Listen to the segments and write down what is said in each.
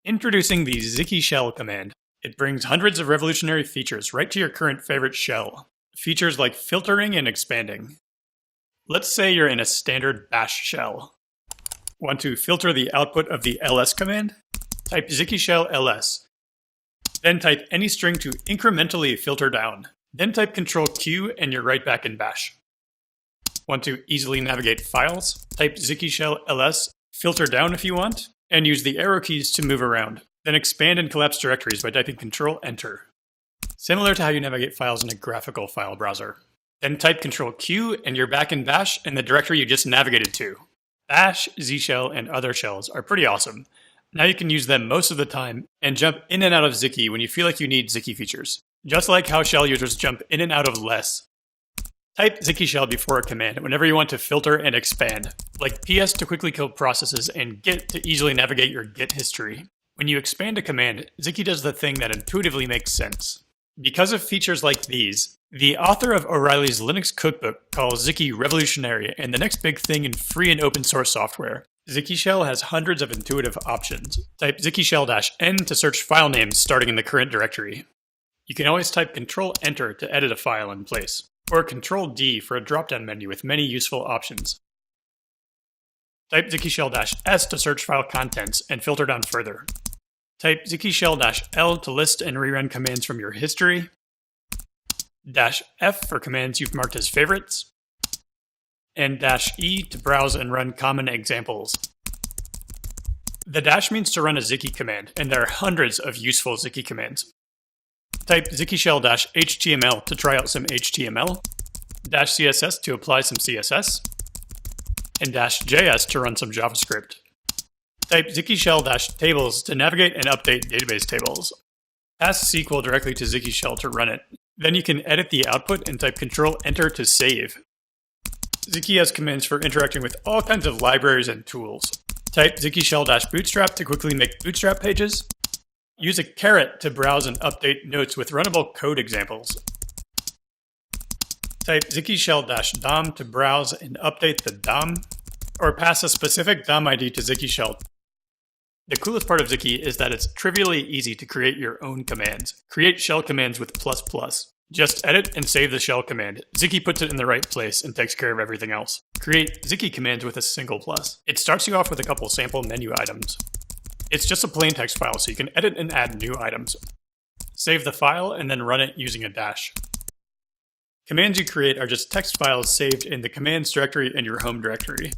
Introducing the Xikishell command. It brings hundreds of revolutionary features right to your current favorite shell. Features like filtering and expanding. Let's say you're in a standard bash shell. Want to filter the output of the ls command? Type Xikishell ls. Then type any string to incrementally filter down. Then type Ctrl-Q and you're right back in bash. Want to easily navigate files? Type Xikishell ls, filter down if you want, and use the arrow keys to move around. Then expand and collapse directories by typing Ctrl-Enter. Similar to how you navigate files in a graphical file browser. Then type Ctrl-Q and you're back in bash in the directory you just navigated to. Bash, Xshell, and other shells are pretty awesome. Now you can use them most of the time and jump in and out of Xiki when you feel like you need Xiki features. Just like how shell users jump in and out of less. Type Xikishell before a command whenever you want to filter and expand, like ps to quickly kill processes and git to easily navigate your git history. When you expand a command, Xiki does the thing that intuitively makes sense. Because of features like these, the author of O'Reilly's Linux cookbook calls Xiki revolutionary and the next big thing in free and open source software. Xikishell has hundreds of intuitive options. Type Xikishell-n to search file names starting in the current directory. You can always type Ctrl-Enter to edit a file in place, or Ctrl-D for a drop-down menu with many useful options. Type Xikishell-S to search file contents and filter down further. Type Xikishell-L to list and rerun commands from your history. -F for commands you've marked as favorites. And -E to browse and run common examples. The dash means to run a Xiki command, and there are hundreds of useful Xiki commands. Type Xikishell-HTML to try out some HTML, -CSS to apply some CSS, and -JS to run some JavaScript. Type Xikishell-tables to navigate and update database tables. Pass SQL directly to Xikishell to run it. Then you can edit the output and type Ctrl-Enter to save. Xiki has commands for interacting with all kinds of libraries and tools. Type Xikishell-bootstrap to quickly make bootstrap pages. Use a caret to browse and update notes with runnable code examples. Type Xikishell-dom to browse and update the DOM, or pass a specific DOM ID to Xikishell. The coolest part of Xiki is that it's trivially easy to create your own commands. Create shell commands with ++. Just edit and save the shell command. Xiki puts it in the right place and takes care of everything else. Create Xiki commands with a single plus. It starts you off with a couple sample menu items. It's just a plain text file, so you can edit and add new items. Save the file and then run it using a dash. Commands you create are just text files saved in the commands directory in your home directory.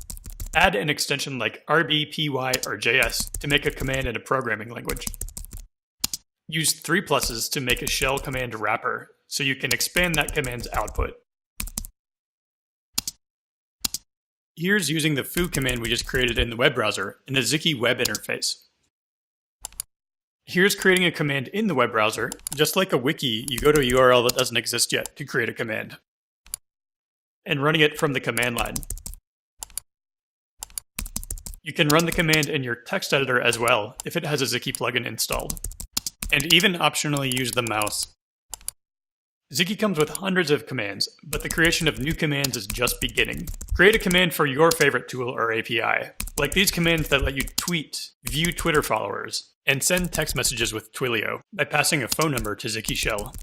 Add an extension like RB, PY, or JS to make a command in a programming language. Use 3+ to make a shell command wrapper, so you can expand that command's output. Here's using the foo command we just created in the web browser in the Xiki web interface. Here's creating a command in the web browser. Just like a wiki, you go to a URL that doesn't exist yet to create a command, and running it from the command line. You can run the command in your text editor as well, if it has a Xiki plugin installed, and even optionally use the mouse. Xiki comes with hundreds of commands, but the creation of new commands is just beginning. Create a command for your favorite tool or API, like these commands that let you tweet, view Twitter followers, and send text messages with Twilio by passing a phone number to Xikishell.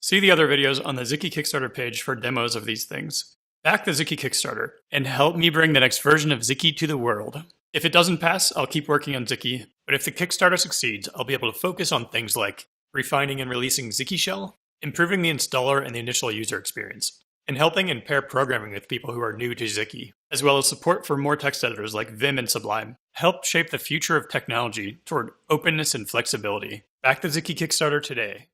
See the other videos on the Xiki Kickstarter page for demos of these things. Back the Xiki Kickstarter, and help me bring the next version of Xiki to the world. If it doesn't pass, I'll keep working on Xiki, but if the Kickstarter succeeds, I'll be able to focus on things like refining and releasing Xikishell, improving the installer and the initial user experience, and helping and pair programming with people who are new to Xiki, as well as support for more text editors like Vim and Sublime. Help shape the future of technology toward openness and flexibility. Back the Xiki Kickstarter today.